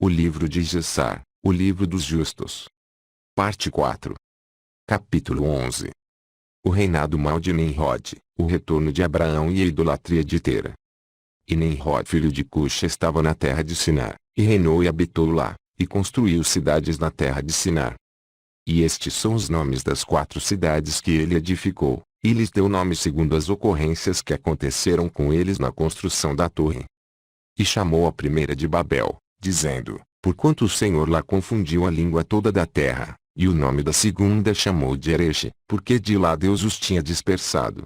O livro de Gessar, o livro dos justos. Parte 4. Capítulo 11. O reinado mau de Nimrod, o retorno de Abraão e a idolatria de Tera. E Nimrod filho de Cuxa estava na terra de Sinar, e reinou e habitou lá, e construiu cidades na terra de Sinar. E estes são os nomes das 4 cidades que ele edificou, e lhes deu nome segundo as ocorrências que aconteceram com eles na construção da torre. E chamou a primeira de Babel, dizendo, porquanto o Senhor lá confundiu a língua toda da terra, e o nome da segunda chamou de Ereche, porque de lá Deus os tinha dispersado.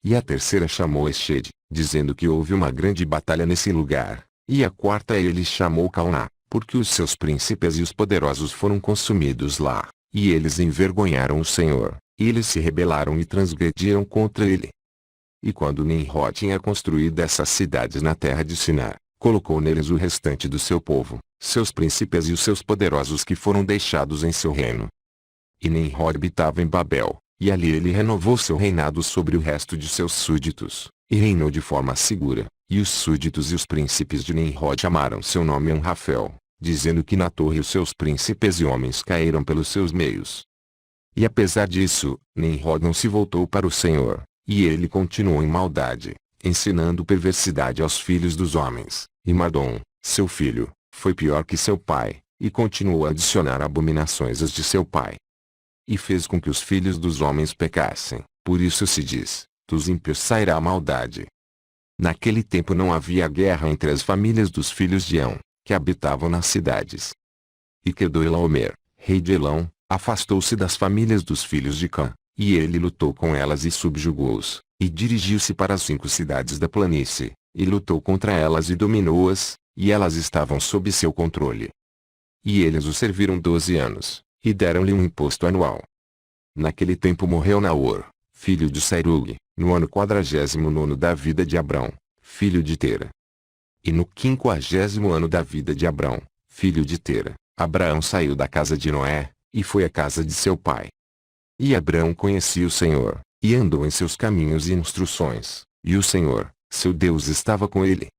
E a terceira chamou Exede, dizendo que houve uma grande batalha nesse lugar, e a quarta ele chamou Cauná, porque os seus príncipes e os poderosos foram consumidos lá, e eles envergonharam o Senhor, e eles se rebelaram e transgrediram contra ele. E quando Nimrod tinha construído essas cidades na terra de Sinar, colocou neles o restante do seu povo, seus príncipes e os seus poderosos que foram deixados em seu reino. E Nimrod habitava em Babel, e ali ele renovou seu reinado sobre o resto de seus súditos, e reinou de forma segura, e os súditos e os príncipes de Nimrod chamaram seu nome Anrafel, dizendo que na torre os seus príncipes e homens caíram pelos seus meios. E apesar disso, Nimrod não se voltou para o Senhor, e ele continuou em maldade, ensinando perversidade aos filhos dos homens, e Madom, seu filho, foi pior que seu pai, e continuou a adicionar abominações às de seu pai. E fez com que os filhos dos homens pecassem, por isso se diz, dos ímpios sairá a maldade. Naquele tempo não havia guerra entre as famílias dos filhos de Eão, que habitavam nas cidades. E Quedoelaomer, rei de Elão, afastou-se das famílias dos filhos de Cã, e ele lutou com elas e subjugou-os, e dirigiu-se para as 5 cidades da planície, e lutou contra elas e dominou-as, e elas estavam sob seu controle. E eles o serviram 12 anos, e deram-lhe um imposto anual. Naquele tempo morreu Naor, filho de Serug, no ano 49º da vida de Abrão, filho de Tera. E no 50º ano da vida de Abrão, filho de Tera, Abraão saiu da casa de Noé, e foi à casa de seu pai. E Abraão conhecia o Senhor, e andou em seus caminhos e instruções, e o Senhor, seu Deus estava com ele.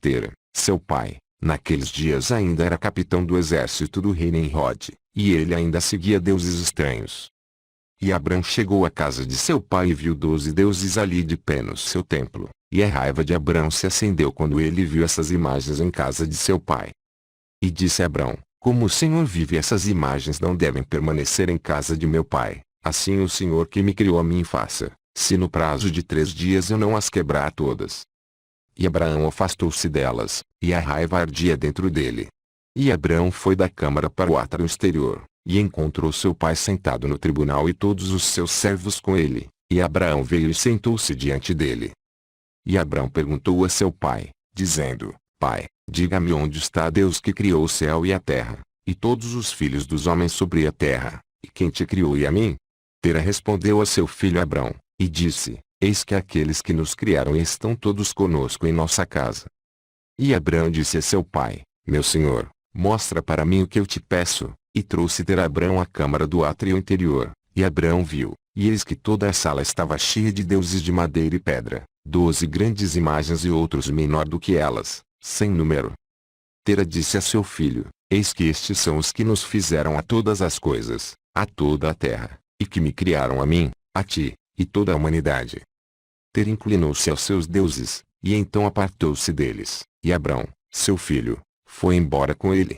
Tera, seu pai, naqueles dias ainda era capitão do exército do rei Nimrod, e ele ainda seguia deuses estranhos. E Abrão chegou à casa de seu pai e viu 12 deuses ali de pé no seu templo, e a raiva de Abrão se acendeu quando ele viu essas imagens em casa de seu pai. E disse Abrão, como o Senhor vive, essas imagens não devem permanecer em casa de meu pai, assim o Senhor que me criou a mim faça, se no prazo de 3 dias eu não as quebrar todas. E Abraão afastou-se delas, e a raiva ardia dentro dele. E Abraão foi da câmara para o átrio exterior, e encontrou seu pai sentado no tribunal e todos os seus servos com ele, e Abraão veio e sentou-se diante dele. E Abraão perguntou a seu pai, dizendo, Pai, diga-me onde está Deus que criou o céu e a terra, e todos os filhos dos homens sobre a terra, e quem te criou e a mim? Tera respondeu a seu filho Abrão, e disse, eis que aqueles que nos criaram estão todos conosco em nossa casa. E Abrão disse a seu pai, meu senhor, mostra para mim o que eu te peço, e trouxe Tera Abrão à câmara do átrio interior, e Abrão viu, e eis que toda a sala estava cheia de deuses de madeira e pedra, 12 grandes imagens e outros menor do que elas, sem número. Tera disse a seu filho, eis que estes são os que nos fizeram a todas as coisas, a toda a terra, e que me criaram a mim, a ti, e toda a humanidade. Tera inclinou-se aos seus deuses, e então apartou-se deles, e Abrão, seu filho, foi embora com ele.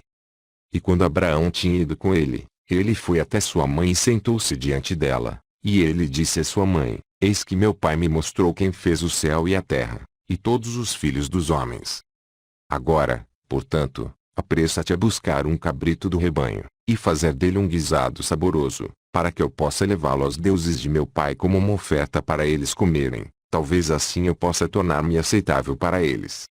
E quando Abraão tinha ido com ele, ele foi até sua mãe e sentou-se diante dela, e ele disse a sua mãe, eis que meu pai me mostrou quem fez o céu e a terra, e todos os filhos dos homens. Agora, portanto, apressa-te a buscar um cabrito do rebanho, e fazer dele um guisado saboroso, para que eu possa levá-lo aos deuses de meu pai como uma oferta para eles comerem, talvez assim eu possa tornar-me aceitável para eles.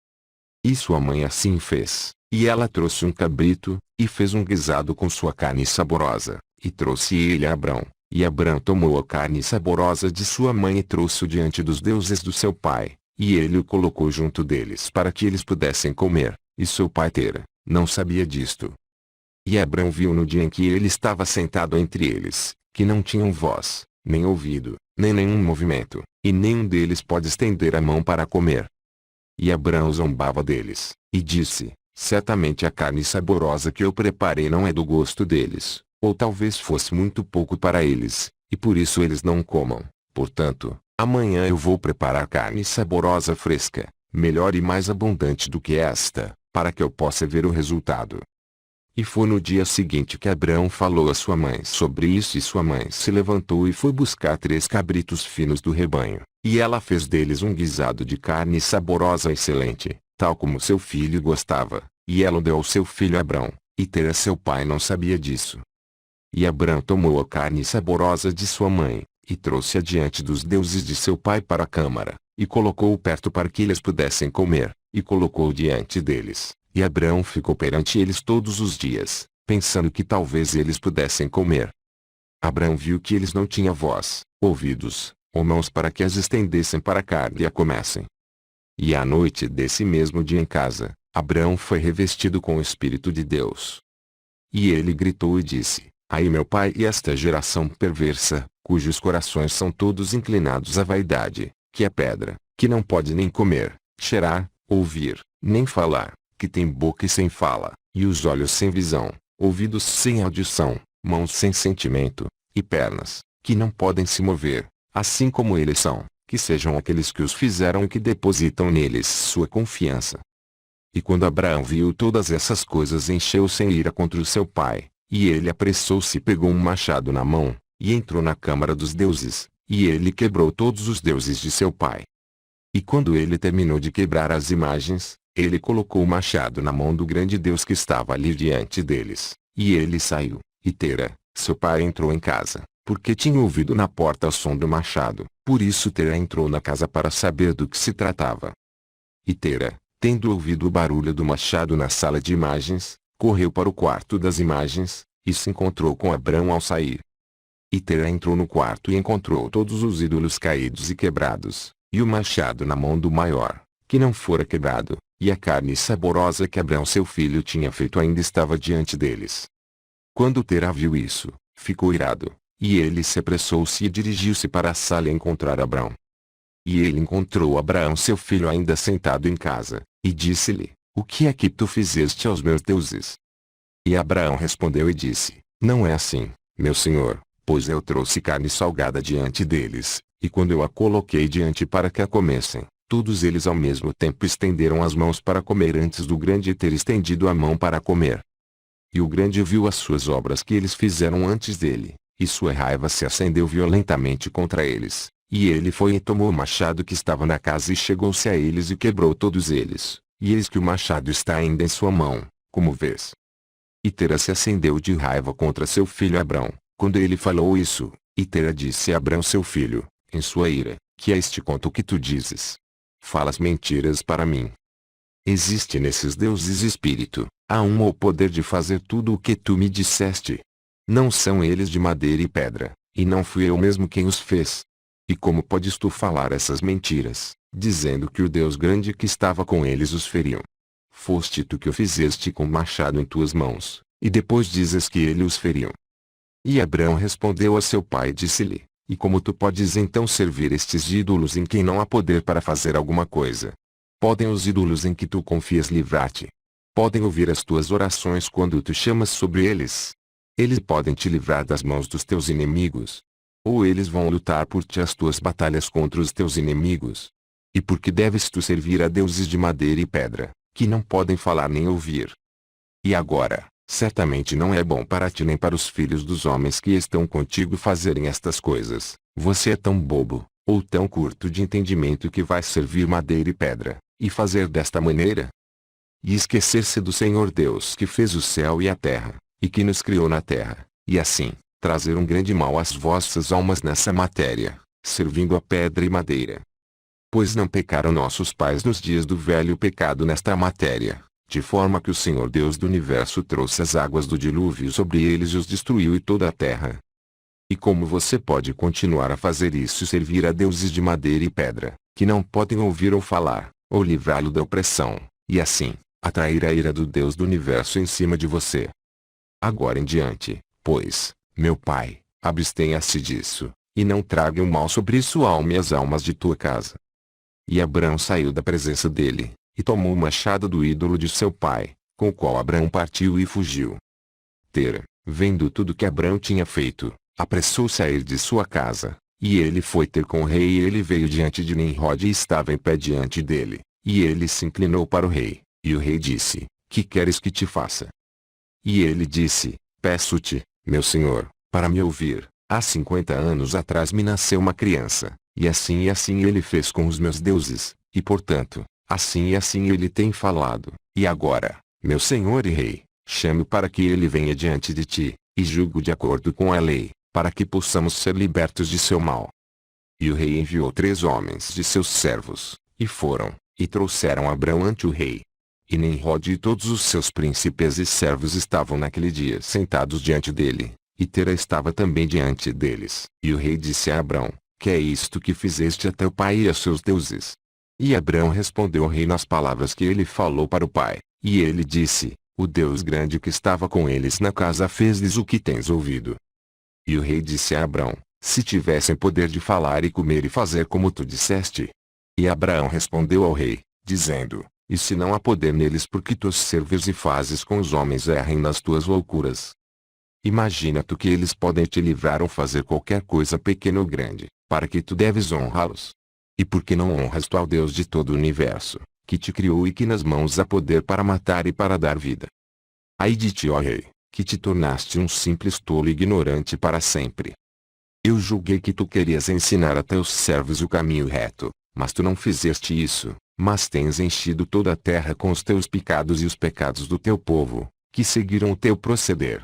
E sua mãe assim fez, e ela trouxe um cabrito, e fez um guisado com sua carne saborosa, e trouxe ele a Abrão, e Abrão tomou a carne saborosa de sua mãe e trouxe-o diante dos deuses do seu pai, e ele o colocou junto deles para que eles pudessem comer, e seu pai Tera, não sabia disto. E Abrão viu no dia em que ele estava sentado entre eles, que não tinham voz, nem ouvido, nem nenhum movimento, e nenhum deles pode estender a mão para comer. E Abrão zombava deles, e disse, Certamente a carne saborosa que eu preparei não é do gosto deles, ou talvez fosse muito pouco para eles, e por isso eles não comam. Portanto, amanhã eu vou preparar carne saborosa fresca, melhor e mais abundante do que esta, para que eu possa ver o resultado. E foi no dia seguinte que Abraão falou a sua mãe sobre isso, e sua mãe se levantou e foi buscar 3 cabritos finos do rebanho, e ela fez deles um guisado de carne saborosa excelente, tal como seu filho gostava, e ela o deu ao seu filho Abrão, e Tera seu pai não sabia disso. E Abrão tomou a carne saborosa de sua mãe, e trouxe-a diante dos deuses de seu pai para a câmara, e colocou-o perto para que eles pudessem comer, e colocou-o diante deles. E Abraão ficou perante eles todos os dias, pensando que talvez eles pudessem comer. Abraão viu que eles não tinham voz, ouvidos, ou mãos para que as estendessem para a carne e a comessem. E à noite desse mesmo dia em casa, Abraão foi revestido com o Espírito de Deus. E ele gritou e disse: Ai meu pai, e esta geração perversa, cujos corações são todos inclinados à vaidade, que é pedra, que não pode nem comer, cheirar, ouvir, nem falar, que tem boca e sem fala, e os olhos sem visão, ouvidos sem audição, mãos sem sentimento, e pernas, que não podem se mover, assim como eles são, que sejam aqueles que os fizeram e que depositam neles sua confiança. E quando Abraão viu todas essas coisas, encheu-se em ira contra o seu pai, e ele apressou-se e pegou um machado na mão, e entrou na câmara dos deuses, e ele quebrou todos os deuses de seu pai. E quando ele terminou de quebrar as imagens, ele colocou o machado na mão do grande Deus que estava ali diante deles, e ele saiu, e Tera, seu pai, entrou em casa, porque tinha ouvido na porta o som do machado. Por isso Tera entrou na casa para saber do que se tratava. E Tera, tendo ouvido o barulho do machado na sala de imagens, correu para o quarto das imagens, e se encontrou com Abrão ao sair. E Tera entrou no quarto e encontrou todos os ídolos caídos e quebrados, e o machado na mão do maior, que não fora quebrado, e a carne saborosa que Abrão seu filho tinha feito ainda estava diante deles. Quando Tera viu isso, ficou irado, e ele se apressou-se e dirigiu-se para a sala encontrar Abrão. E ele encontrou Abraão seu filho ainda sentado em casa, e disse-lhe: O que é que tu fizeste aos meus deuses? E Abraão respondeu e disse: Não é assim, meu senhor, pois eu trouxe carne salgada diante deles, e quando eu a coloquei diante para que a comessem, todos eles ao mesmo tempo estenderam as mãos para comer antes do grande ter estendido a mão para comer. E o grande viu as suas obras que eles fizeram antes dele, e sua raiva se acendeu violentamente contra eles, e ele foi e tomou o machado que estava na casa e chegou-se a eles e quebrou todos eles, e eis que o machado está ainda em sua mão, como vês. E Tera se acendeu de raiva contra seu filho Abrão, quando ele falou isso, e Tera disse a Abrão seu filho, em sua ira: Que é este conto que tu dizes? Falas mentiras para mim. Existe nesses deuses espírito, há um o poder de fazer tudo o que tu me disseste. Não são eles de madeira e pedra, e não fui eu mesmo quem os fez. E como podes tu falar essas mentiras, dizendo que o Deus grande que estava com eles os feriu? Foste tu que o fizeste com o machado em tuas mãos, e depois dizes que ele os feriu. E Abrão respondeu a seu pai e disse-lhe: E como tu podes então servir estes ídolos em quem não há poder para fazer alguma coisa? Podem os ídolos em que tu confias livrar-te? Podem ouvir as tuas orações quando tu chamas sobre eles? Eles podem te livrar das mãos dos teus inimigos? Ou eles vão lutar por ti as tuas batalhas contra os teus inimigos? E por que deves tu servir a deuses de madeira e pedra, que não podem falar nem ouvir? E agora, certamente não é bom para ti nem para os filhos dos homens que estão contigo fazerem estas coisas. Você é tão bobo, ou tão curto de entendimento que vai servir madeira e pedra, e fazer desta maneira? E esquecer-se do Senhor Deus que fez o céu e a terra, e que nos criou na terra, e assim, trazer um grande mal às vossas almas nessa matéria, servindo a pedra e madeira. Pois não pecaram nossos pais nos dias do velho pecado nesta matéria, de forma que o Senhor Deus do universo trouxe as águas do dilúvio sobre eles e os destruiu e toda a terra. E como você pode continuar a fazer isso e servir a deuses de madeira e pedra, que não podem ouvir ou falar, ou livrá-lo da opressão, e assim, atrair a ira do Deus do universo em cima de você? Agora em diante, pois, meu pai, abstenha-se disso, e não traga o mal sobre sua alma e as almas de tua casa. E Abrão saiu da presença dele, e tomou o machado do ídolo de seu pai, com o qual Abraão partiu e fugiu. Tera, vendo tudo que Abraão tinha feito, apressou-se a ir de sua casa, e ele foi ter com o rei, e ele veio diante de Nimrod e estava em pé diante dele, e ele se inclinou para o rei, e o rei disse: Que queres que te faça? E ele disse: Peço-te, meu senhor, para me ouvir. Há 50 anos atrás me nasceu uma criança, e assim ele fez com os meus deuses, e portanto, assim ele tem falado. E agora, meu senhor e rei, chame-o para que ele venha diante de ti, e julgue de acordo com a lei, para que possamos ser libertos de seu mal. E o rei enviou 3 homens de seus servos, e foram, e trouxeram Abraão ante o rei. E Nimrod e todos os seus príncipes e servos estavam naquele dia sentados diante dele, e Tera estava também diante deles. E o rei disse a Abraão: Que é isto que fizeste a teu pai e a seus deuses? E Abraão respondeu ao rei nas palavras que ele falou para o pai, e ele disse: O Deus grande que estava com eles na casa fez-lhes o que tens ouvido. E o rei disse a Abraão: Se tivessem poder de falar e comer e fazer como tu disseste. E Abraão respondeu ao rei, dizendo: E se não há poder neles, porque tu os serves e fazes com os homens errem nas tuas loucuras? Imagina tu que eles podem te livrar ou fazer qualquer coisa pequena ou grande, para que tu deves honrá-los. E por que não honras tu ao Deus de todo o universo, que te criou e que nas mãos há poder para matar e para dar vida? Ai de ti, ó rei, que te tornaste um simples tolo e ignorante para sempre. Eu julguei que tu querias ensinar a teus servos o caminho reto, mas tu não fizeste isso, mas tens enchido toda a terra com os teus pecados e os pecados do teu povo, que seguiram o teu proceder.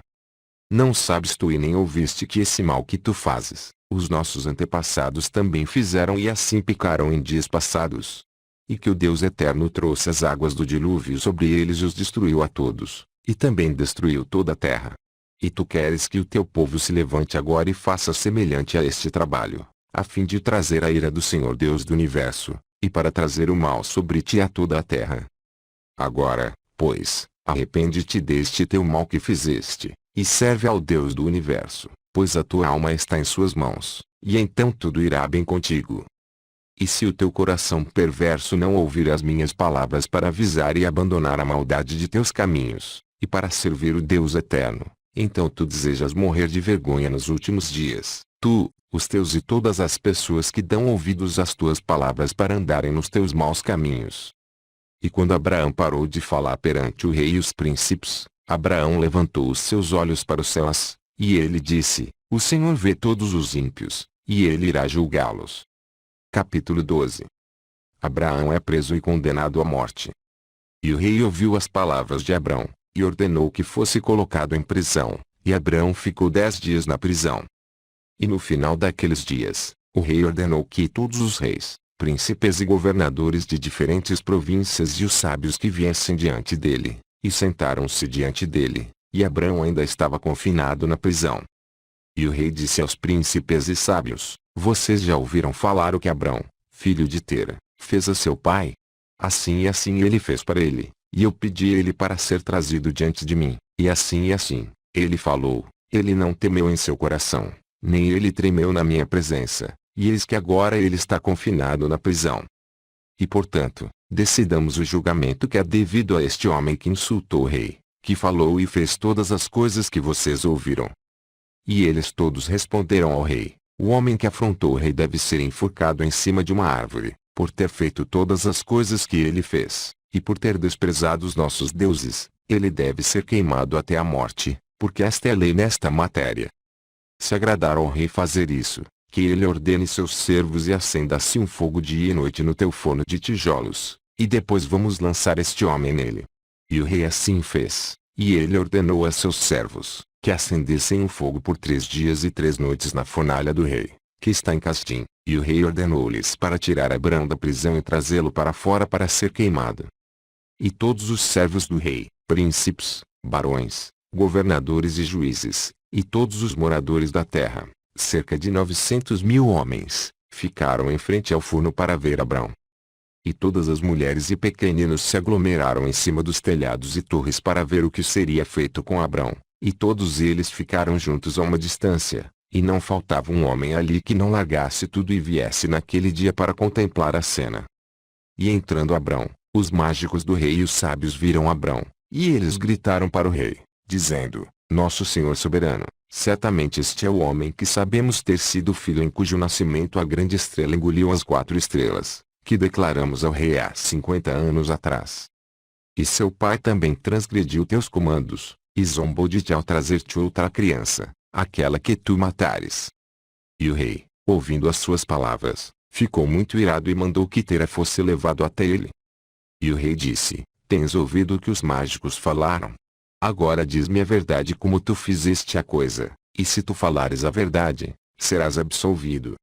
Não sabes tu e nem ouviste que esse mal que tu fazes, os nossos antepassados também fizeram e assim pecaram em dias passados. E que o Deus eterno trouxe as águas do dilúvio sobre eles e os destruiu a todos, e também destruiu toda a terra. E tu queres que o teu povo se levante agora e faça semelhante a este trabalho, a fim de trazer a ira do Senhor Deus do universo, e para trazer o mal sobre ti a toda a terra. Agora, pois, arrepende-te deste teu mal que fizeste, e serve ao Deus do universo, pois a tua alma está em suas mãos, e então tudo irá bem contigo. E se o teu coração perverso não ouvir as minhas palavras para avisar e abandonar a maldade de teus caminhos, e para servir o Deus eterno, então tu desejas morrer de vergonha nos últimos dias, tu, os teus e todas as pessoas que dão ouvidos às tuas palavras para andarem nos teus maus caminhos. E quando Abraão parou de falar perante o rei e os príncipes, Abraão levantou os seus olhos para os céus, e ele disse: O Senhor vê todos os ímpios, e ele irá julgá-los. Capítulo 12. Abraão é preso e condenado à morte. E o rei ouviu as palavras de Abraão, e ordenou que fosse colocado em prisão, e Abraão ficou 10 dias na prisão. E no final daqueles dias, o rei ordenou que todos os reis, príncipes e governadores de diferentes províncias e os sábios que viessem diante dele, e sentaram-se diante dele, e Abraão ainda estava confinado na prisão. E o rei disse aos príncipes e sábios: Vocês já ouviram falar o que Abraão, filho de Tera, fez a seu pai? Assim ele fez para ele, e eu pedi a ele para ser trazido diante de mim, e assim ele falou. Ele não temeu em seu coração, nem ele tremeu na minha presença, e eis que agora ele está confinado na prisão. E portanto, decidamos o julgamento que é devido a este homem que insultou o rei, que falou e fez todas as coisas que vocês ouviram. E eles todos responderam ao rei: O homem que afrontou o rei deve ser enforcado em cima de uma árvore, por ter feito todas as coisas que ele fez, e por ter desprezado os nossos deuses, ele deve ser queimado até a morte, porque esta é a lei nesta matéria. Se agradar ao rei fazer isso, que ele ordene seus servos e acenda-se um fogo dia e noite no teu forno de tijolos, e depois vamos lançar este homem nele. E o rei assim fez, e ele ordenou a seus servos, que acendessem um fogo por 3 dias e 3 noites na fornalha do rei, que está em Casdim, e o rei ordenou-lhes para tirar Abraão da prisão e trazê-lo para fora para ser queimado. E todos os servos do rei, príncipes, barões, governadores e juízes, e todos os moradores da terra, cerca de 900.000 homens, ficaram em frente ao forno para ver Abraão. E todas as mulheres e pequeninos se aglomeraram em cima dos telhados e torres para ver o que seria feito com Abraão, e todos eles ficaram juntos a uma distância, e não faltava um homem ali que não largasse tudo e viesse naquele dia para contemplar a cena. E entrando Abraão, os mágicos do rei e os sábios viram Abraão, E eles gritaram para o rei, dizendo: Nosso senhor soberano, certamente este é o homem que sabemos ter sido o filho em cujo nascimento a grande estrela engoliu as 4 estrelas, que declaramos ao rei há 50 anos atrás. E seu pai também transgrediu teus comandos, e zombou de ti ao trazer-te outra criança, aquela que tu matares. E o rei, ouvindo as suas palavras, ficou muito irado e mandou que Tera fosse levado até ele. E o rei disse: Tens ouvido o que os mágicos falaram? Agora diz-me a verdade como tu fizeste a coisa, e se tu falares a verdade, serás absolvido.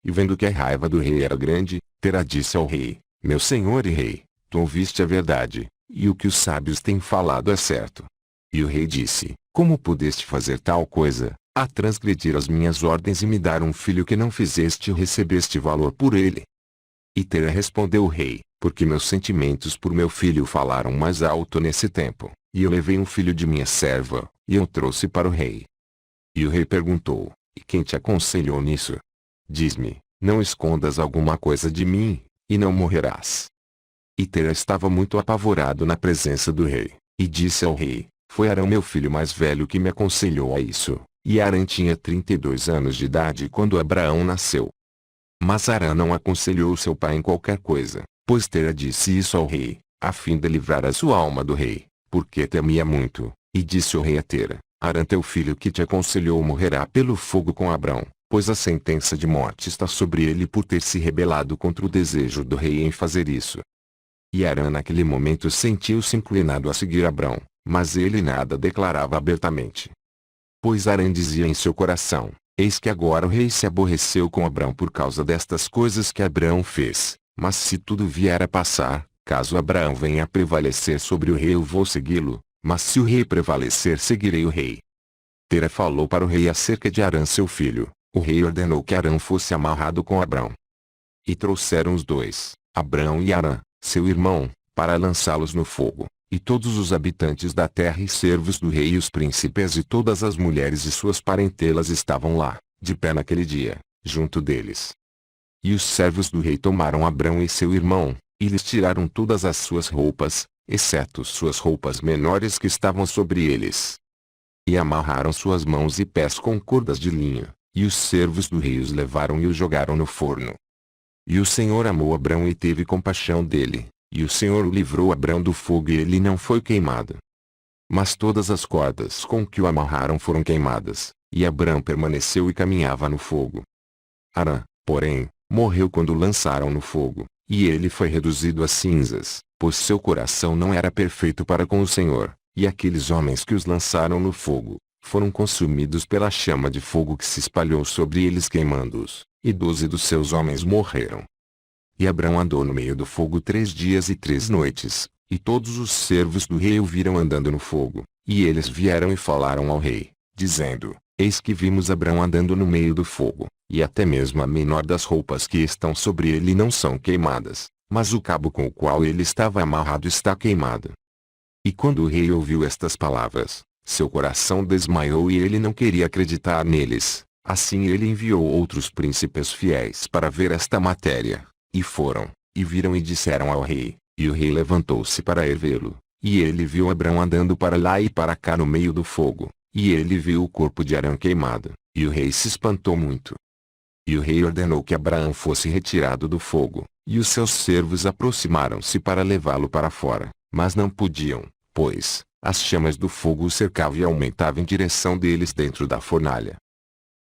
E vendo que a raiva do rei era grande, Tera disse ao rei: Meu senhor e rei, tu ouviste a verdade, e o que os sábios têm falado é certo. E o rei disse: Como pudeste fazer tal coisa, a transgredir as minhas ordens e me dar um filho que não fizeste e recebeste valor por ele? E Tera respondeu o rei: Porque meus sentimentos por meu filho falaram mais alto nesse tempo, e eu levei um filho de minha serva, e eu trouxe para o rei. E o rei perguntou: E quem te aconselhou nisso? Diz-me, não escondas alguma coisa de mim, e não morrerás. E Tera estava muito apavorado na presença do rei, e disse ao rei: Foi Arão meu filho mais velho que me aconselhou a isso, e Arão tinha 32 anos de idade quando Abraão nasceu. Mas Arão não aconselhou seu pai em qualquer coisa, pois Tera disse isso ao rei, a fim de livrar a sua alma do rei, porque temia muito, e disse o rei a Tera: Arão teu filho que te aconselhou morrerá pelo fogo com Abrão, pois a sentença de morte está sobre ele por ter se rebelado contra o desejo do rei em fazer isso. E Arão naquele momento sentiu-se inclinado a seguir Abrão, mas ele nada declarava abertamente. Pois Arão dizia em seu coração: Eis que agora o rei se aborreceu com Abrão por causa destas coisas que Abrão fez, mas se tudo vier a passar, caso Abrão venha a prevalecer sobre o rei eu vou segui-lo, mas se o rei prevalecer seguirei o rei. Tera falou para o rei acerca de Arão seu filho. O rei ordenou que Arão fosse amarrado com Abrão. E trouxeram os dois, Abrão e Arão, seu irmão, para lançá-los no fogo, e todos os habitantes da terra e servos do rei e os príncipes e todas as mulheres e suas parentelas estavam lá, de pé naquele dia, junto deles. E os servos do rei tomaram Abrão e seu irmão, e lhes tiraram todas as suas roupas, exceto suas roupas menores que estavam sobre eles. E amarraram suas mãos e pés com cordas de linho, e os servos do rei os levaram e os jogaram no forno. E o Senhor amou Abrão e teve compaixão dele, e o Senhor o livrou Abrão do fogo e ele não foi queimado. Mas todas as cordas com que o amarraram foram queimadas, e Abrão permaneceu e caminhava no fogo. Arão, porém, morreu quando o lançaram no fogo, e ele foi reduzido a cinzas, pois seu coração não era perfeito para com o Senhor, e aqueles homens que os lançaram no fogo, foram consumidos pela chama de fogo que se espalhou sobre eles queimando-os, e 12 dos seus homens morreram. E Abrão andou no meio do fogo 3 dias e 3 noites, e todos os servos do rei o viram andando no fogo, e eles vieram e falaram ao rei, dizendo: Eis que vimos Abrão andando no meio do fogo, e até mesmo a menor das roupas que estão sobre ele não são queimadas, mas o cabo com o qual ele estava amarrado está queimado. E quando o rei ouviu estas palavras, seu coração desmaiou e ele não queria acreditar neles. Assim ele enviou outros príncipes fiéis para ver esta matéria, e foram, e viram e disseram ao rei, e o rei levantou-se para ir vê-lo, e ele viu Abrão andando para lá e para cá no meio do fogo, e ele viu o corpo de Arão queimado, e o rei se espantou muito. E o rei ordenou que Abraão fosse retirado do fogo, e os seus servos aproximaram-se para levá-lo para fora, mas não podiam, pois as chamas do fogo o cercavam e aumentavam em direção deles dentro da fornalha.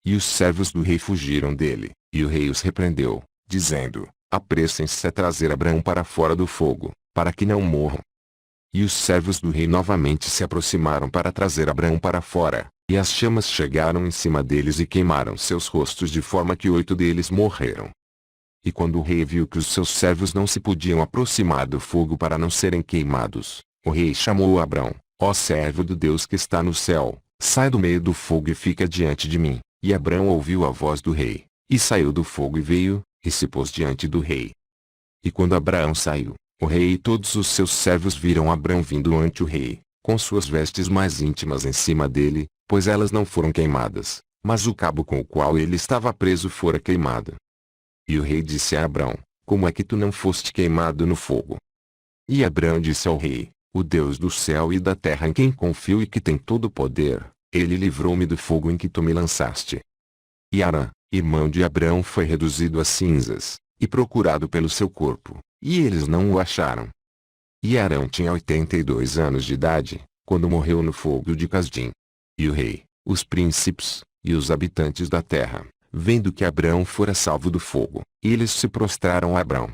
E os servos do rei fugiram dele, e o rei os repreendeu, dizendo: Apressem-se a trazer Abrão para fora do fogo, para que não morram. E os servos do rei novamente se aproximaram para trazer Abrão para fora, e as chamas chegaram em cima deles e queimaram seus rostos de forma que 8 deles morreram. E quando o rei viu que os seus servos não se podiam aproximar do fogo para não serem queimados, o rei chamou Abrão: Ó servo do Deus que está no céu, sai do meio do fogo e fica diante de mim. E Abrão ouviu a voz do rei, e saiu do fogo e veio, e se pôs diante do rei. E quando Abraão saiu, o rei e todos os seus servos viram Abrão vindo ante o rei, com suas vestes mais íntimas em cima dele, pois elas não foram queimadas, mas o cabo com o qual ele estava preso fora queimado. E o rei disse a Abrão: Como é que tu não foste queimado no fogo? E Abrão disse ao rei: o Deus do céu e da terra em quem confio e que tem todo o poder, ele livrou-me do fogo em que tu me lançaste. E Arã, irmão de Abrão, foi reduzido a cinzas, e procurado pelo seu corpo, e eles não o acharam. E Arão tinha 82 anos de idade, quando morreu no fogo de Casdim. E o rei, os príncipes, e os habitantes da terra, vendo que Abrão fora salvo do fogo, eles se prostraram a Abrão.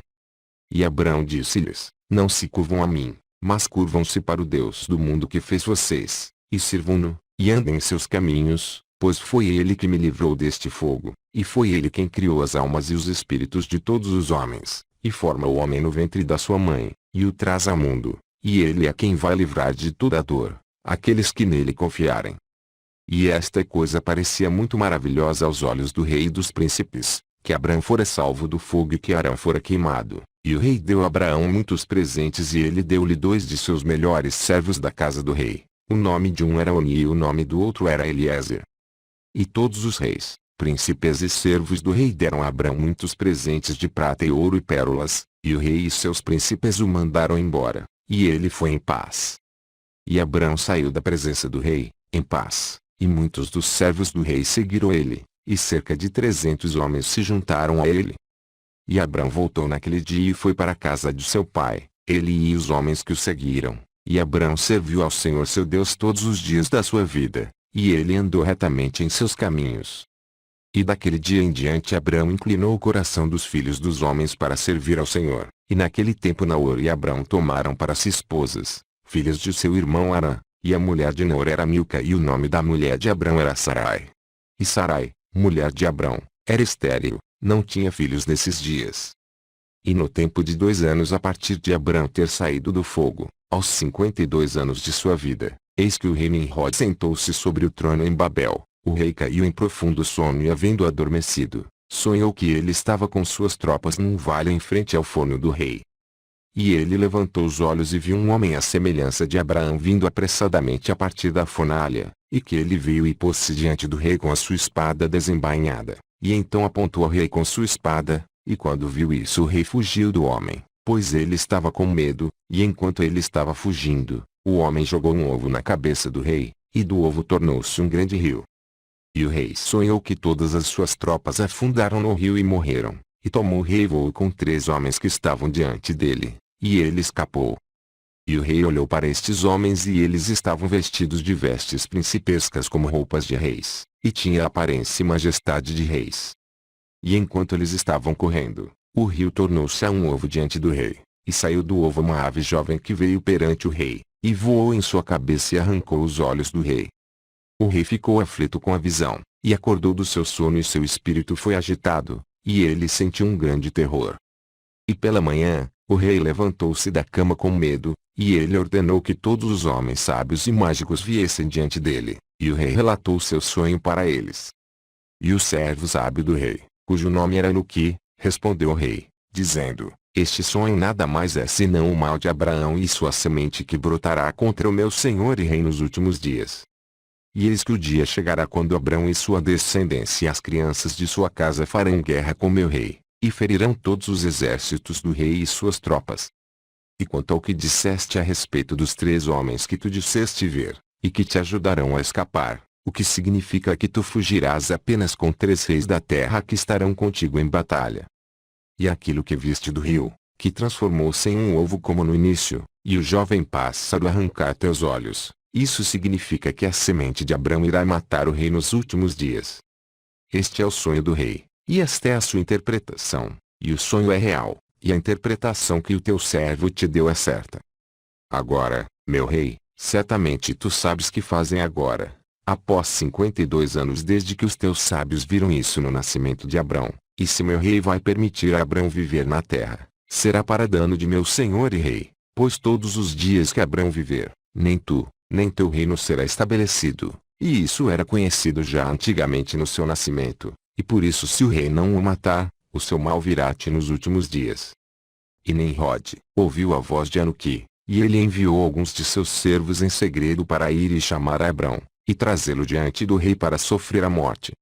E Abrão disse-lhes: Não se curvam a mim, mas curvam-se para o Deus do mundo que fez vocês, e sirvam-no, e andem em seus caminhos, pois foi ele que me livrou deste fogo, e foi ele quem criou as almas e os espíritos de todos os homens, e forma o homem no ventre da sua mãe, e o traz ao mundo, e ele é quem vai livrar de toda a dor aqueles que nele confiarem. E esta coisa parecia muito maravilhosa aos olhos do rei e dos príncipes, que Abrão fora salvo do fogo e que Arão fora queimado. E o rei deu a Abraão muitos presentes e ele deu-lhe 2 de seus melhores servos da casa do rei. O nome de um era Oni e o nome do outro era Eliezer. E todos os reis, príncipes e servos do rei deram a Abrão muitos presentes de prata e ouro e pérolas, e o rei e seus príncipes o mandaram embora, e ele foi em paz. E Abrão saiu da presença do rei, em paz, e muitos dos servos do rei seguiram ele, e cerca de 300 homens se juntaram a ele. E Abrão voltou naquele dia e foi para a casa de seu pai, ele e os homens que o seguiram, e Abrão serviu ao Senhor seu Deus todos os dias da sua vida, e ele andou retamente em seus caminhos. E daquele dia em diante Abrão inclinou o coração dos filhos dos homens para servir ao Senhor, e naquele tempo Naor e Abrão tomaram para si esposas, filhas de seu irmão Arã, e a mulher de Naor era Milca e o nome da mulher de Abrão era Sarai. E Sarai, mulher de Abrão, era estéril, não tinha filhos nesses dias. E no tempo de 2 anos a partir de Abrão ter saído do fogo, aos 52 anos de sua vida, eis que o rei Nimrod sentou-se sobre o trono em Babel. O rei caiu em profundo sono e havendo adormecido, sonhou que ele estava com suas tropas num vale em frente ao forno do rei. E ele levantou os olhos e viu um homem à semelhança de Abraão vindo apressadamente a partir da fornalha, e que ele veio e pôs-se diante do rei com a sua espada desembainhada, e então apontou ao rei com sua espada, e quando viu isso o rei fugiu do homem, pois ele estava com medo, e enquanto ele estava fugindo, o homem jogou um ovo na cabeça do rei, e do ovo tornou-se um grande rio. E o rei sonhou que todas as suas tropas afundaram no rio e morreram, e tomou o rei voo com 3 homens que estavam diante dele, e ele escapou. E o rei olhou para estes homens e eles estavam vestidos de vestes principescas como roupas de reis, e tinha a aparência e majestade de reis. E enquanto eles estavam correndo, o rio tornou-se a um ovo diante do rei, e saiu do ovo uma ave jovem que veio perante o rei, e voou em sua cabeça e arrancou os olhos do rei. O rei ficou aflito com a visão, e acordou do seu sono e seu espírito foi agitado, e ele sentiu um grande terror. E pela manhã, o rei levantou-se da cama com medo, e ele ordenou que todos os homens sábios e mágicos viessem diante dele, e o rei relatou seu sonho para eles. E o servo sábio do rei, cujo nome era Luqui, respondeu ao rei, dizendo: Este sonho nada mais é senão o mal de Abraão e sua semente que brotará contra o meu senhor e rei nos últimos dias. E eis que o dia chegará quando Abrão e sua descendência e as crianças de sua casa farão guerra com meu rei, e ferirão todos os exércitos do rei e suas tropas. E quanto ao que disseste a respeito dos 3 homens que tu disseste ver, e que te ajudarão a escapar, o que significa que tu fugirás apenas com 3 reis da terra que estarão contigo em batalha. E aquilo que viste do rio, que transformou-se em um ovo como no início, e o jovem pássaro arrancar teus olhos, isso significa que a semente de Abrão irá matar o rei nos últimos dias. Este é o sonho do rei, e esta é a sua interpretação, e o sonho é real, e a interpretação que o teu servo te deu é certa. Agora, meu rei, certamente tu sabes que fazem agora, após 52 anos desde que os teus sábios viram isso no nascimento de Abrão, e se meu rei vai permitir a Abrão viver na terra, será para dano de meu senhor e rei, pois todos os dias que Abrão viver, nem tu, nem teu reino será estabelecido, e isso era conhecido já antigamente no seu nascimento, e por isso se o rei não o matar, o seu mal virá-te nos últimos dias. E Nimrod ouviu a voz de Anuqui, e ele enviou alguns de seus servos em segredo para ir e chamar a Abrão, e trazê-lo diante do rei para sofrer a morte.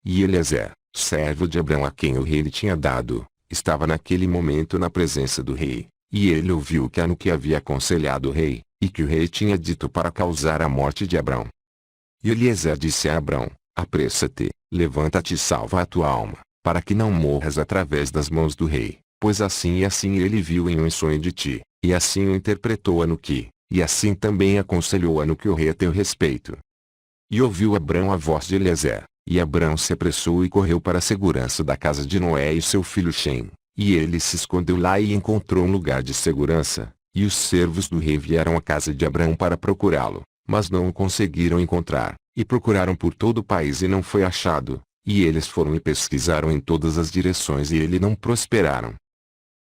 E Eliezer, servo de Abrão a quem o rei lhe tinha dado, estava naquele momento na presença do rei, e ele ouviu o que Anuqui havia aconselhado o rei, e que o rei tinha dito para causar a morte de Abrão. E Eliezer disse a Abrão: apressa-te, levanta-te e salva a tua alma, para que não morras através das mãos do rei, pois assim e assim ele viu em um sonho de ti, e assim o interpretou a no que, e assim também aconselhou a no que o rei a teu respeito. E ouviu Abrão a voz de Eliezer, e Abrão se apressou e correu para a segurança da casa de Noé e seu filho Sem, e ele se escondeu lá e encontrou um lugar de segurança, e os servos do rei vieram à casa de Abrão para procurá-lo, mas não o conseguiram encontrar, e procuraram por todo o país e não foi achado, e eles foram e pesquisaram em todas as direções e ele não prosperaram.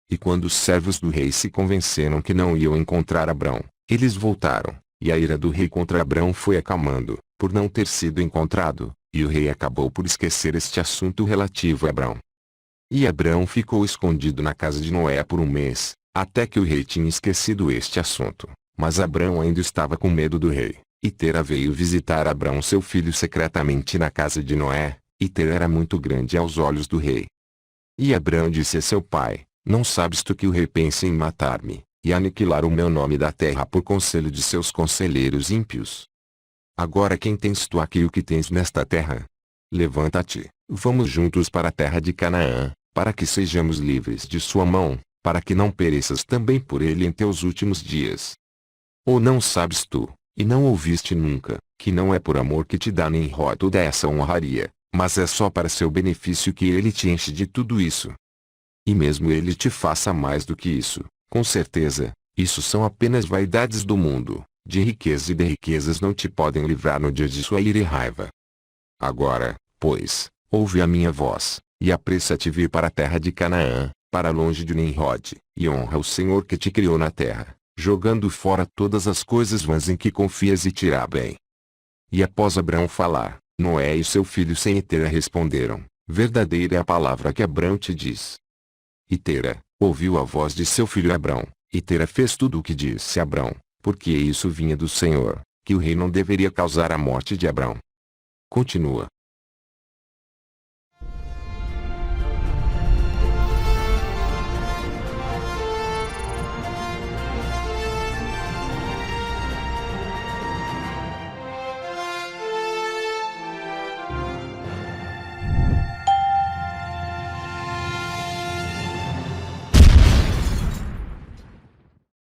E quando os servos do rei se convenceram que não iam encontrar Abrão, eles voltaram, e a ira do rei contra Abrão foi acalmando, por não ter sido encontrado, e o rei acabou por esquecer este assunto relativo a Abrão. E Abrão ficou escondido na casa de Noé por um mês, até que o rei tinha esquecido este assunto, mas Abrão ainda estava com medo do rei, e Tera veio visitar Abrão seu filho secretamente na casa de Noé, e Tera era muito grande aos olhos do rei. E Abrão disse a seu pai: não sabes tu que o rei pensa em matar-me, e aniquilar o meu nome da terra por conselho de seus conselheiros ímpios? Agora quem tens tu aqui e o que tens nesta terra? Levanta-te, vamos juntos para a terra de Canaã, para que sejamos livres de sua mão, para que não pereças também por ele em teus últimos dias. Ou não sabes tu, e não ouviste nunca, que não é por amor que te dá nem toda essa honraria, mas é só para seu benefício que ele te enche de tudo isso. E mesmo ele te faça mais do que isso, com certeza, isso são apenas vaidades do mundo, de riqueza e de riquezas não te podem livrar no dia de sua ira e raiva. Agora, pois, ouve a minha voz, e apressa-te vir para a terra de Canaã, para longe de Nimrod, e honra o Senhor que te criou na terra, jogando fora todas as coisas vãs em que confias e te irá bem. E após Abrão falar, Noé e seu filho Sem e Tera responderam: verdadeira é a palavra que Abrão te diz. E Tera ouviu a voz de seu filho Abrão, e Tera fez tudo o que disse Abrão, porque isso vinha do Senhor, que o rei não deveria causar a morte de Abrão. Continua.